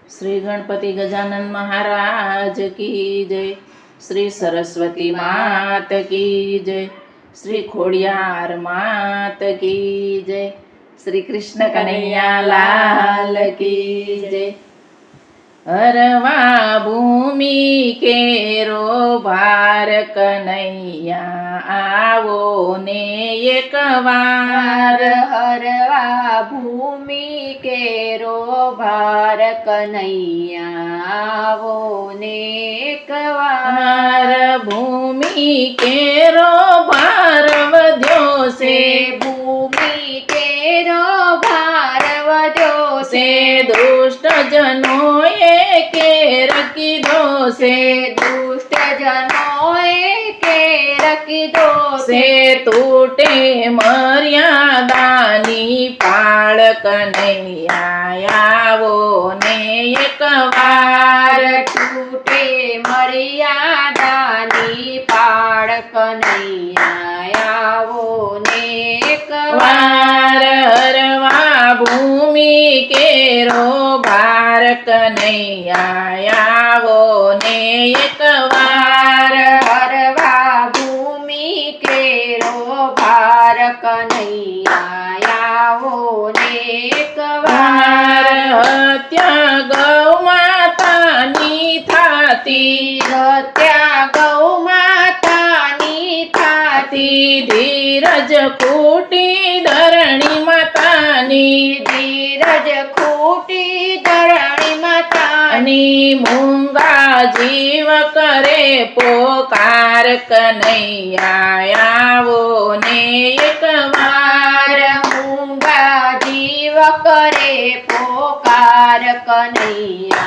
श्री गणपति गजानन महाराज की जय। श्री सरस्वती मात की जय। श्री खोडियार मात की जय। श्री कृष्ण कन्हैया लाल की जय। हरवा भूमि केरो भार कन्हैया आवो ने एक वार। हरवा भूमि केरो भार कन्हैया आवो ने एक वार। भूमि केरो भार वध्यो से भूमि केरो भार वध्यो से दुष्ट जनोए केर कीधो से दुष्ट जनोए केर कीधो से तूटे मर्यादानी पाळ कन्हैया आवो ने एक वार। तूटे मर्यादानी पाळ कन्हैया आवो ने एक वार। हरवा भूमि केरो भार कन्हैया आवो ने एक वार। हरवा भूमि केरो भार कन्हैया आवो ने एक वार। हत्या गौ मातानी थाती हत्या गौ मातानी थाती धीरज खूटी धरणी मातानी धीरज खूटी धरणी मातानी मूंगा जीव करे पोकार कन्हैया आवो ने एक वार। मूंगा जीव करे पोकार कन्हैया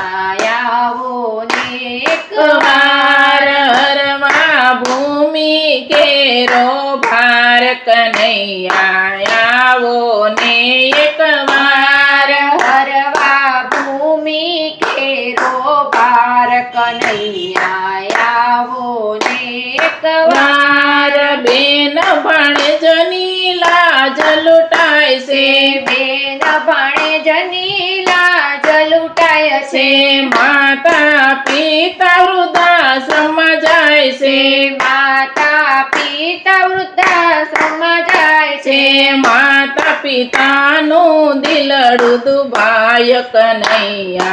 आवो ने एक वार। हरवा भूमि केरो भार कन्हैया आवो ने एक वार। हरवा भूमि केरो भार कन्हैया आवो ने एक वार। बेन भणजनी लाज लुटाय से बेन भणजनी लाज लुटाय से माता पिता वृद्धाश्रम जाय से माता पिता वृद्धाश्रम जाय से माता पिताનું દિલડું દુભાય કનૈયા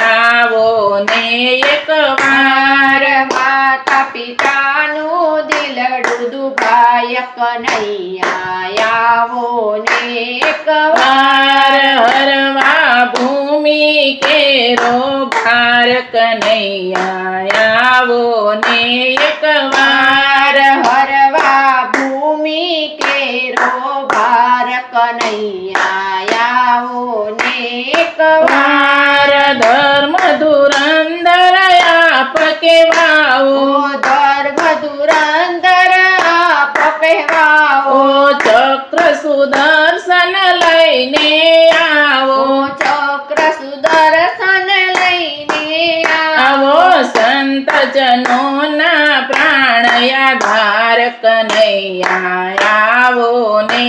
આવો ને એક વાર। માતા પિતાનું દિલડું દુભાય કન્હૈયા આવો ને એક વાર। હરવા ભૂમિ કેરો ભાર કનૈયા આવો ને એક વાર। હરવા ભૂમિ કેરો ભાર કન્હૈયા આવો ને એક વાર। ધર્મ ધુરંધર આપ કહેવાઓ ધર્મ ધુરંધર આપ કહેવાઓ ચક્ર સુદર્શન લઈને આવો ચક્ર સુદર્શન લઈને આવો સંત જનોના પ્રાણ આધાર કનૈયા આવો ને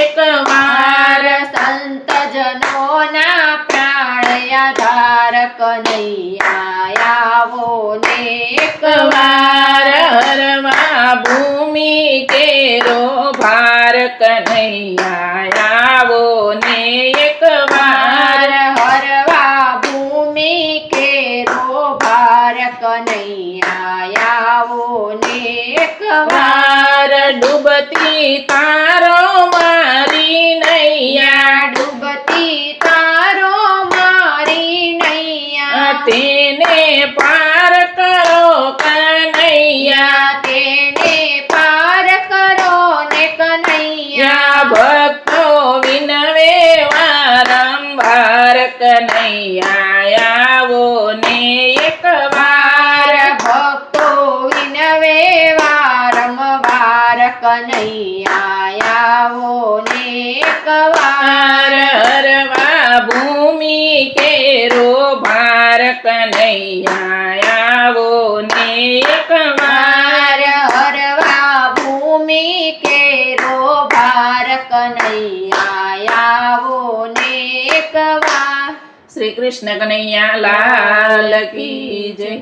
એક વાર। સંત જનોના પ્રાણ આધાર કન્હૈયા આવો ને એક વાર। હરવા ભૂમિ કેરો ભાર કનૈયા આવો ને એક વાર। હરવા ભૂમિ કેરો ભાર કન્હૈયા આવો ને એક વાર। ડૂબતી તારો મારી નૈયા ડૂબતી તારો મારી નૈયા તેને પાર કરો કનૈયા તેને પાર કરો ને કન્હૈયા ભક્તો વિનવે વારંવાર કનૈયા આવો ને એક વાર। ભક્તો વિનવે વારંવાર કન્હૈયા આવો ને એક વાર। હરવા ભૂમિ કેરો ભાર કનૈયા આવો ને એક વાર। હરવા ભૂમિ કેરો ભાર કન્હૈયા આવો ને એક વાર। શ્રી કૃષ્ણ કૃષ્ણ કનૈયા લાલ કી જય.